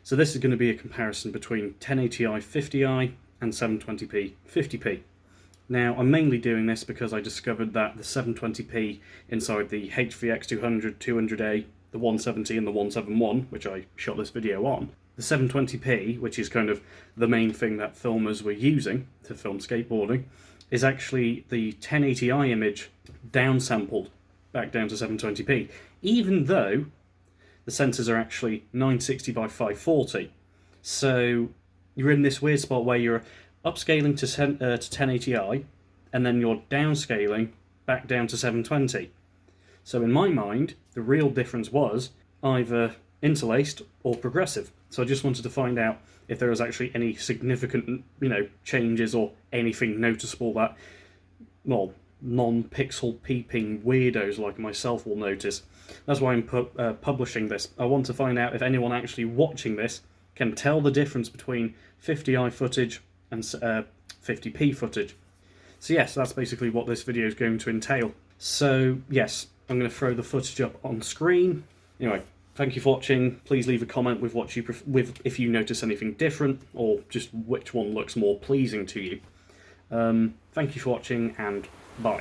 So this is going to be a comparison between 1080i 50i and 720p 50p. Now, I'm mainly doing this because I discovered that the 720p inside the HVX 200, 200A, the 170 and the 171, which I shot this video on, the 720p, which is kind of the main thing that filmers were using to film skateboarding, is actually the 1080i image downsampled back down to 720p, even though the sensors are actually 960 by 540. So you're in this weird spot where you're upscaling to 1080i, and then you're downscaling back down to 720. So in my mind, the real difference was either interlaced or progressive. So I just wanted to find out if there was actually any significant, changes or anything noticeable that, well, non-pixel peeping weirdos like myself will notice. That's why I'm publishing this. I want to find out if anyone actually watching this can tell the difference between 50i footage and 50p footage. So yes, that's basically what this video is going to entail. So yes, I'm going to throw the footage up on screen. Anyway, thank you for watching. Please leave a comment with what you if you notice anything different, or just which one looks more pleasing to you. Thank you for watching, and bye.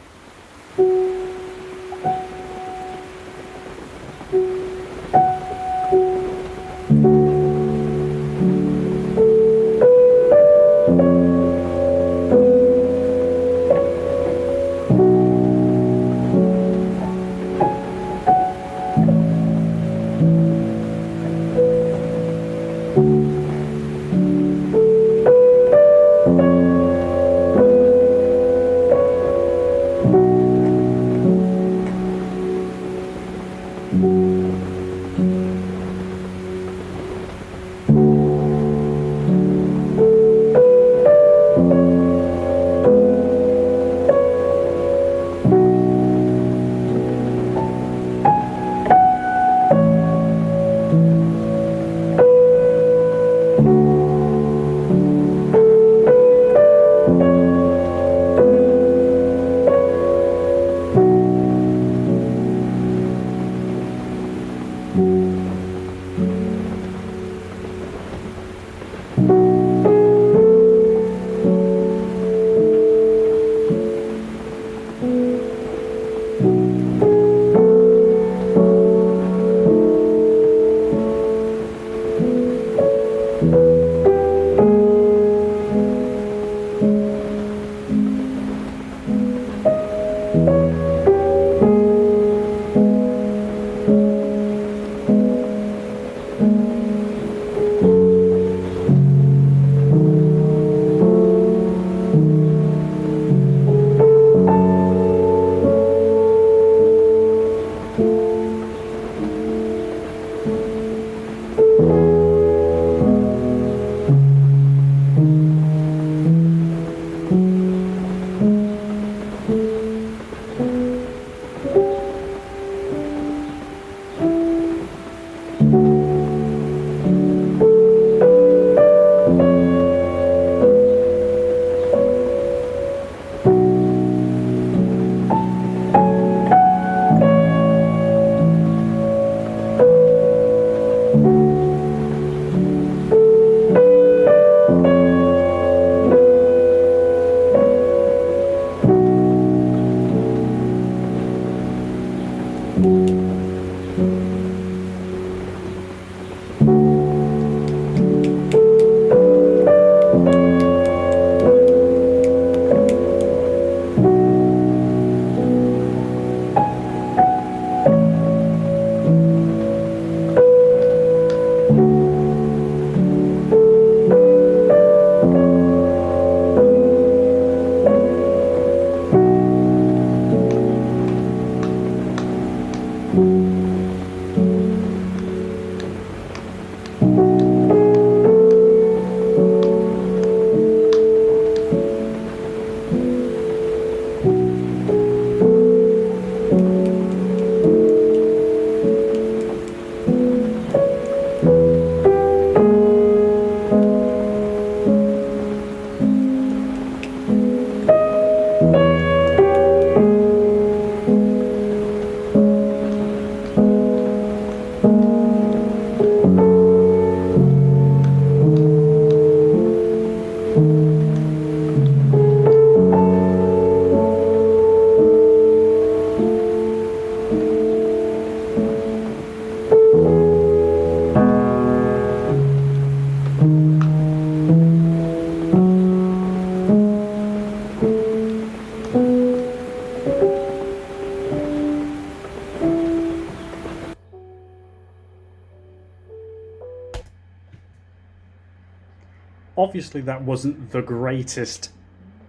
obviously that wasn't the greatest,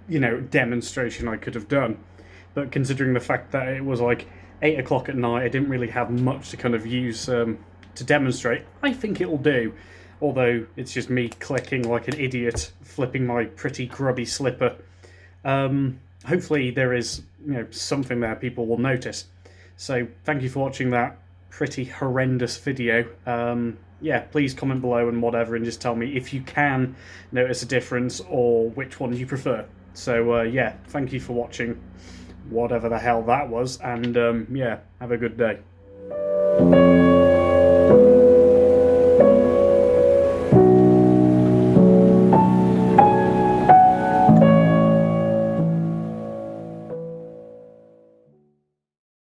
demonstration I could have done. But considering the fact that it was like 8 o'clock at night, I didn't really have much to kind of use to demonstrate. I think it'll do. Although it's just me clicking like an idiot, flipping my pretty grubby slipper. Hopefully there is something there people will notice. So thank you for watching that pretty horrendous video. Yeah, please comment below and whatever, and just tell me if you can notice a difference or which one you prefer. So yeah, thank you for watching whatever the hell that was, and yeah, have a good day.